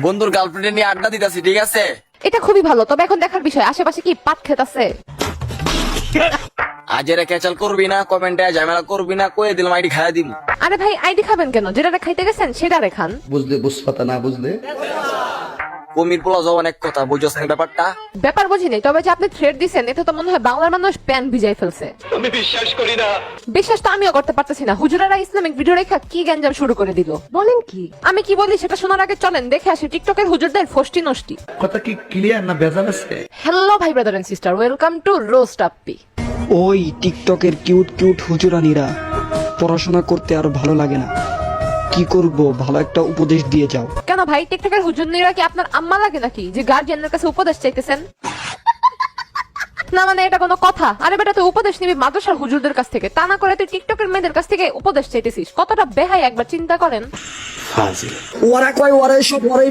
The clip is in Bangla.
বন্ধুর গার্লফ্রেন্ড নিয়ে আড্ডা দিতেছি, ঠিক আছে? এটা খুবই ভালো, তবে এখন দেখার বিষয় আশেপাশে কি পাট ক্ষেত আছে। আজেরে ক্যাচাল করবি না, কমেন্টে ঝামেলা করবি না, কয়ে দিলাম আইডি খাইয়া দিবি। আরে ভাই আইডি খাবেন কেন? যেটা খাইতে গেছেন সেটা রেখান। বুঝলে বুঝপাতা না বুঝলে কমির পোলা যাও অনেক কথা, বুঝছস না ব্যাপারটা? ব্যাপার বুঝি নেই, তবে যে আপনি থ্রেড দিচ্ছেন এতে তো মনে হয় বাংলার মানুষ প্যান ভিজাই ফেলছে। আমি বিশ্বাস করি না। বিশ্বাস তো আমিও করতে পারতেছি না। হুজুরেরা ইসলামিক ভিডিও রেখা কি গ্যাঞ্জাম শুরু করে দিল। বলেন কি? আমি কি বলি সেটা শোনার আগে চলেন দেখে আসি টিকটকের হুজুরদের ফষ্টি নষ্টি। কথা কি ক্লিয়ার না ভেজাল আছে? হ্যালো ভাই brother and sister, welcome to roast Appi. ওই টিকটকের কিউট কিউট হুজুরানিরা, পড়াশোনা করতে আর ভালো লাগে না, কি করব? ভালো একটা উপদেশ দিয়ে যাও। কেন ভাই, টিকটকের হুজুরনিরা কি আপনার আম্মা লাগে নাকি যে গার্জিয়ানের কাছে উপদেশ চাইতেছেন? না মানে এটা কোনো কথা? আরে বেটা তুই উপদেশ নিবি মাদ্রাসার হুজুরদের কাছ থেকে, তা না করে তুই টিকটকের মেয়েদের কাছ থেকে উপদেশ চাইতেছিস। কতটা বেহাই একবার চিন্তা করেন। ওরা কয় ওরা এসব ওরাই